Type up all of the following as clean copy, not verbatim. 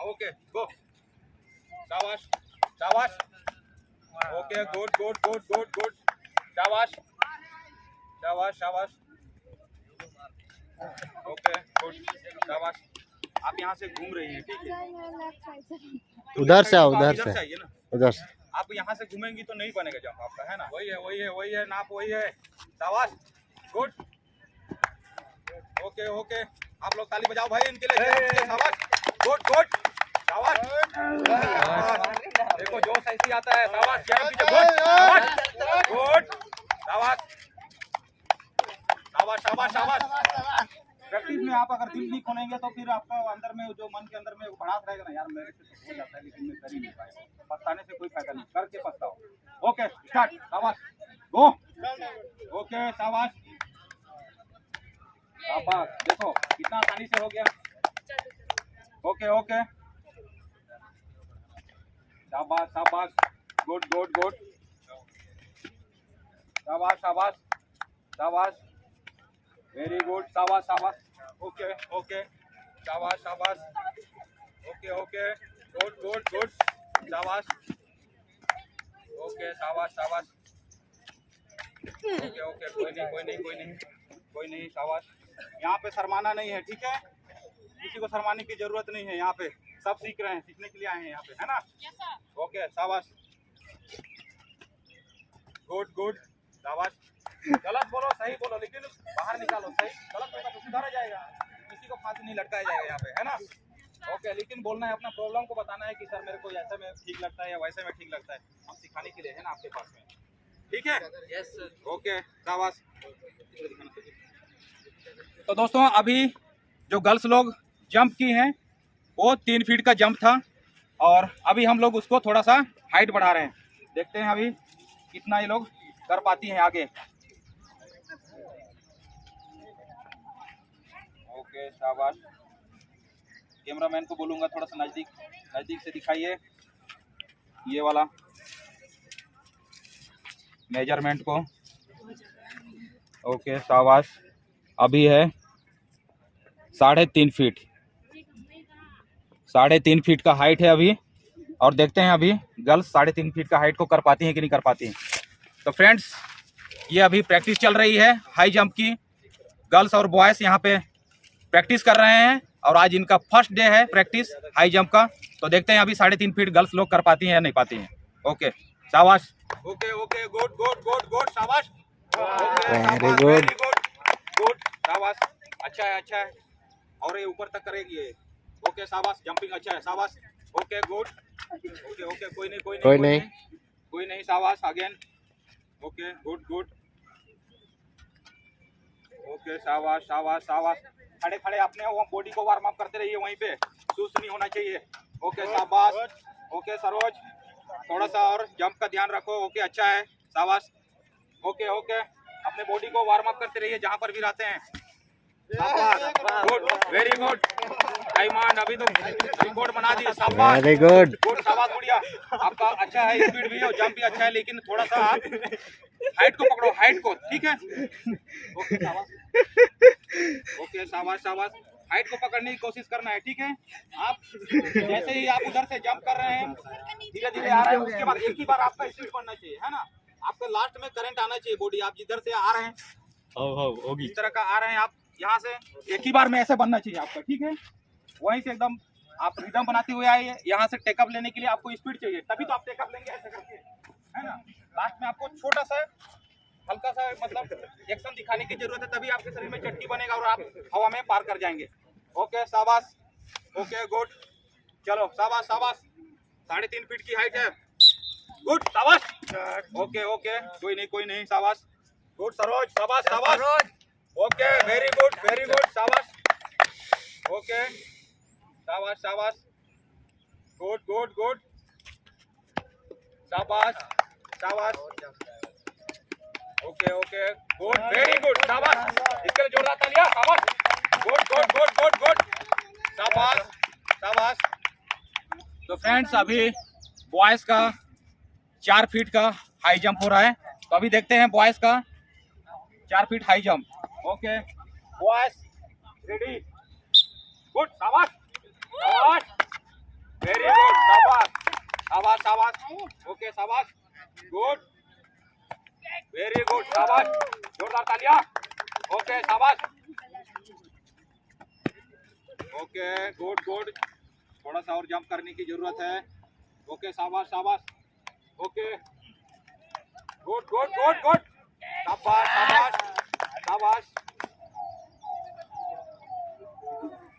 Okay go, शाबाश शाबाश, okay good good good good good, शाबाश शाबाश शाबाश, ओके गुड शाबाश। आप यहाँ से घूम रही हैं, ठीक है? उधर से आओ, उधर से आइए ना, उधर से। आप यहाँ से घूमेंगी तो नहीं बनेगा जंप आपका, है ना? वही है वही है वही है, नाप वही है, शाबाश गुड, ओके ओके। आप लोग ताली बजाओ भाई इनके लिए, शाबाश गुड गुड शाबाश। देखो जोश ऐसे आता है, शाबाश गुड गुड शाबाश शाबाश शाबाश शाबाश। प्रैक्टिस में आप अगर दिल नहीं खोलेंगे तो फिर आपका अंदर में जो मन के अंदर में भड़ास रहेगा ना, यार मेरे से तो हो जाता है लेकिन मैं कर ही नहीं पाया। पछताने से कोई फायदा नहीं, करके पछताओ। ओके स्टार्ट, शाबाश गो, ओके शाबाश शाबाश। देखो कितना आसानी से हो गया, ओके ओके शाबाश शाबाश गुड गुड गुड शाबाश शाबाश शाबाश, वेरी गुड शाबाश शाबाश, ओके ओके शाबाश शाबाश, okay okay good good good शाबाश, ओके शाबाश शाबाश, ओके ओके कोई नहीं कोई नहीं कोई नहीं कोई नहीं, शाबाश। यहाँ पे शर्माना नहीं है, ठीक है? किसी को शर्माने की जरूरत नहीं है, यहाँ पे सब सीख रहे हैं, सीखने के लिए आए हैं यहाँ पे, है ना? ओके शाबाश गुड गुड शाबाश। गलत बोलो सही बोलो, लेकिन बाहर निकालो, सही गलत होगा तो सुधारा जाएगा, किसी को फांसी नहीं लटकाया जाएगा यहाँ पे, है ना? ओके, लेकिन बोलना है, अपना प्रॉब्लम को बताना है कि सर मेरे को ऐसे में ठीक लगता है या वैसे में ठीक लगता है, हम सिखाने के लिए है ना आपके पास में, ठीक है? Yes sir. ओके शाबाश। तो दोस्तों अभी जो गर्ल्स लोग जंप की हैं वो 3 फीट का जंप था, और अभी हम लोग उसको थोड़ा सा हाइट बढ़ा रहे हैं, देखते हैं अभी कितना ये लोग कर पाती हैं आगे। ओके शाबाश। कैमरामैन को बोलूंगा थोड़ा सा नजदीक से दिखाइए ये वाला मेजरमेंट को। ओके शाबाश। अभी है 3.5 फीट, 3.5 फीट का हाइट है अभी, और देखते हैं अभी गर्ल्स 3.5 फीट का हाइट को कर पाती हैं कि नहीं कर पाती हैं। तो फ्रेंड्स ये अभी प्रैक्टिस चल रही है हाई जंप की, गर्ल्स और बॉयज़ यहाँ पे प्रैक्टिस कर रहे हैं, और आज इनका फर्स्ट डे है प्रैक्टिस हाई जंप का। तो देखते हैं अभी 3.5 फीट गर्ल्स लोग कर पाती हैं या नहीं पाती हैं। ओके शाबाश, okay okay good good good good शाबाश, वेरी गुड गुड शाबाश, अच्छा है, और ये ऊपर तक करेगी ये। ओके शाबाश, जंपिंग अच्छा है, शाबाश, ओके गुड, ओके ओके कोई नहीं शाबाश, again okay good good, okay शाबाश शाबाश शाबाश। खड़े खड़े अपने वो बॉडी को वार्म अप करते रहिए, वहीं पे सुस्त नहीं होना चाहिए। ओके शाबाश, ओके सरोज थोड़ा सा और जंप का ध्यान रखो, ओके अच्छा है, शाबाश, ओके ओके अपने बॉडी को वार्म अप करते रहिए जहाँ पर भी रहते हैं, गुड वेरी गुड। आईमान अभी तो रिकॉर्ड बना दिया, शाबाश वेरी गुड गुड शाबाश गुड़िया, आपका अच्छा है, स्पीड भी है और जंप भी अच्छा है, लेकिन थोड़ा सा आप हाइट को पकड़ो, हाइट को, ठीक है? ओके शाबाश, ओके शाबाश शाबाश, हाइट को पकड़ने की कोशिश करना है, ठीक है? आप जैसे ही आप उधर से जंप कर रहे हैं, धीरे धीरे आ रहे हैं, उसके बाद एक ही बार आपका स्पीड बढ़ना चाहिए, है ना? आपका लास्ट में करंट आना चाहिए, बॉडी आप जिधर से आ रहे हैं इस तरह का आ रहे हैं, आप यहाँ से एक ही बार में ऐसे बनना चाहिए आपका, ठीक है? वहीं से एकदम आप रिदम बनाते हुए आइए, यहाँ से टेकअप लेने के लिए आपको स्पीड चाहिए, तभी तो आप टेकअप लेंगे ऐसे करके, है ना? लास्ट में आपको छोटा सा हल्का सा मतलब एक्शन दिखाने की जरूरत है, तभी आपके शरीर में चट्टी बनेगा और आप हवा में पार कर जाएंगे। ओके शाबाश, ओके गुड, चलो शाबाश शाबाश, 3.5 फीट की हाइट है, गुड शाबाश, ओके ओके कोई नहीं शाबाश, गुड सरोज शाबाश शाबाश, ओके वेरी गुड शाबाश, ओके शाबाश शाबाश, गुड गुड गुड शाबाश शाबाश, okay okay good very good शाबाश, इसके लिए जोरदार तालियां, शाबाश, good good good good good शाबाश शाबाश। तो फ्रेंड्स अभी बॉयज का 4 फीट का हाई जंप हो रहा है, तो अभी देखते हैं बॉयज का 4 feet high jump. Okay boys ready, good शाबाश शाबाश ओके शाबाश, गुड, वेरी गुड, शाबाश, जोरदार तालियां। ओके शाबाश, ओके गुड गुड, थोड़ा सा और जंप करने की जरूरत है। ओके शाबाश शाबाश, okay good good good good, शाबाश शाबाश शाबाश।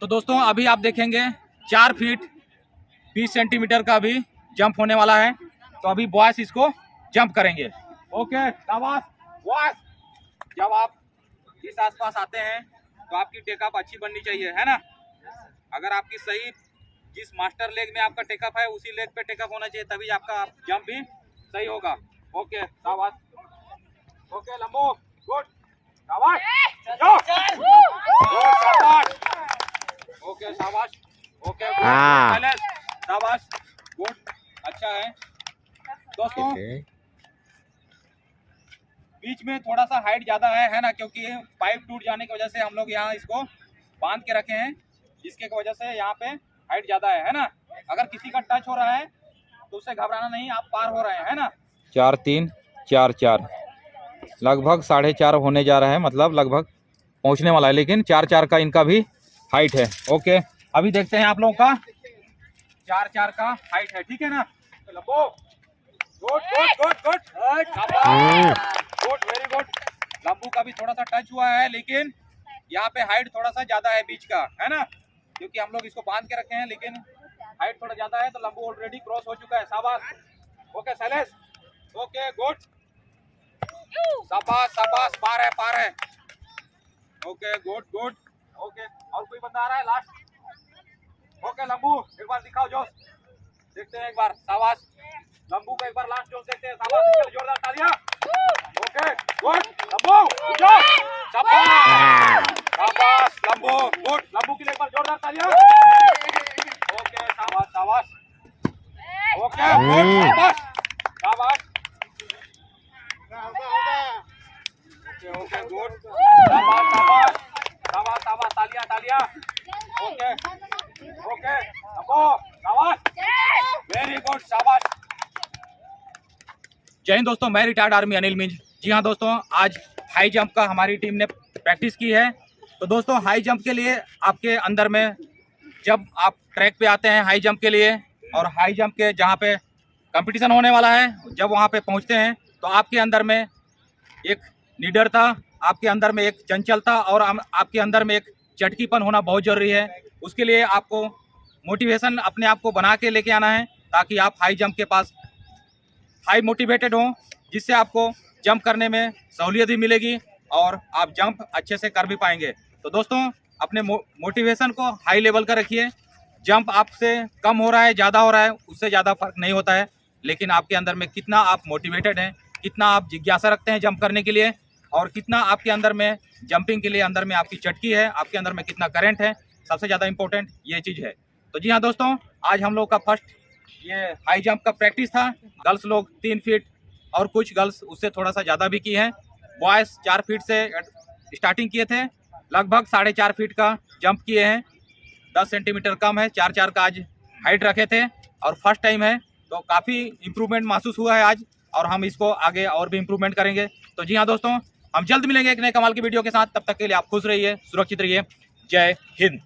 तो दोस्तों अभी आप देखेंगे 4 फीट 20 सेंटीमीटर का भी जंप होने वाला है। तो अभी बॉयस इसको जंप करेंगे। ओके शाबाश बॉयस। जब आप इस आसपास आते हैं तो आपकी टेकअप अच्छी बननी चाहिए, है ना। अगर आपकी सही जिस मास्टर लेग में आपका टेकअप है उसी लेग पे टेकअप होना चाहिए, तभी आपका जंप भी सही होगा। ओके शाबाश, ओके लंबो, गुड शाबाश, शाबाश, ओके शाबाश, ओके शाबाश, गुड, अच्छा है। दोस्तों बीच में थोड़ा सा हाइट ज्यादा है ना, क्योंकि पाइप टूट जाने की वजह से हम लोग यहाँ इसको बांध के रखे हैं, जिसके वजह से यहाँ पे हाइट ज्यादा है ना। अगर किसी का टच हो रहा है तो उससे घबराना नहीं, आप पार हो रहे हैं, है ना। 4 3 4 4 लगभग 4.5 होने जा रहा है, मतलब लगभग पहुंचने वाला है, लेकिन 4 4 का इनका भी हाइट है। ओके अभी देखते हैं आप लोगों का 4 4 का हाइट है, ठीक है ना। लंबो, good good good good, good very good. लंबू का भी थोड़ा सा टच हुआ है, लेकिन यहाँ पे हाइट थोड़ा सा ज्यादा है बीच का, है ना, क्योंकि हम लोग इसको बांध के रखे हैं, लेकिन हाइट थोड़ा ज्यादा है। तो लंबू ऑलरेडी क्रॉस हो चुका है, शाबाश। ओके शैलेश, ओके गुड, शाबाश शाबाश, पार है पार है। ओके गुड गुड, ओके और कोई बंदा आ रहा है लास्ट। ओके लंबू एक बार दिखाओ जोश, देखते हैं एक बार, शाबाश। लंबू का एक बार लास्ट जोश देखते हैं, शाबाश, जोरदार तालियां। ओके गुड लंबू, शाबाश शाबाश लंबू, गुड, लंबू के लिए एक बार जोरदार तालियां। ओके शाबाश शाबाश, ओके गुड, शाबाश शाबाश, ओके ओके गुड, शाबाश शाबाश शाबाश शाबाश, तालियां तालियां। ओके ओके लंबू, शाबाश, वेरी गुड, शाबाश। जय हिंद दोस्तों, मैं रिटायर्ड आर्मी अनिल मिंज। जी हाँ दोस्तों, आज हाई जंप का हमारी टीम ने प्रैक्टिस की है। तो दोस्तों हाई जंप के लिए आपके अंदर में, जब आप ट्रैक पे आते हैं हाई जंप के लिए, और हाई जंप के जहाँ पे कंपटीशन होने वाला है, जब वहाँ पे पहुँचते हैं तो आपके अंदर में एक निडरता, आपके अंदर में एक चंचलता और आपके अंदर में एक चटकीपन होना बहुत ज़रूरी है। उसके लिए आपको मोटिवेशन अपने आप को बना के लेके आना है, ताकि आप हाई जंप के पास हाई मोटिवेटेड हों, जिससे आपको जंप करने में सहूलियत भी मिलेगी और आप जंप अच्छे से कर भी पाएंगे। तो दोस्तों अपने मोटिवेशन को हाई लेवल का रखिए। जंप आपसे कम हो रहा है, ज़्यादा हो रहा है, उससे ज़्यादा फर्क नहीं होता है, लेकिन आपके अंदर में कितना आप मोटिवेटेड हैं, कितना आप जिज्ञासा रखते हैं जंप करने के लिए, और कितना आपके अंदर में जंपिंग के लिए अंदर में आपकी चटकी है, आपके अंदर में कितना करंट है, सबसे ज़्यादा इंपॉर्टेंट ये चीज़ है। तो जी हाँ दोस्तों, आज हम लोग का फर्स्ट ये हाई जंप का प्रैक्टिस था। गर्ल्स लोग 3 फीट और कुछ गर्ल्स उससे थोड़ा सा ज़्यादा भी की हैं। बॉयज़ 4 फीट से स्टार्टिंग किए थे, लगभग 4.5 फीट का जंप किए हैं। 10 सेंटीमीटर कम है, 4 4 का आज हाइट रखे थे और फर्स्ट टाइम है, तो काफ़ी इम्प्रूवमेंट महसूस हुआ है आज, और हम इसको आगे और भी इम्प्रूवमेंट करेंगे। तो जी हाँ दोस्तों, हम जल्द मिलेंगे एक नए कमाल की वीडियो के साथ। तब तक के लिए आप खुश रहिए, सुरक्षित रहिए। जय हिंद।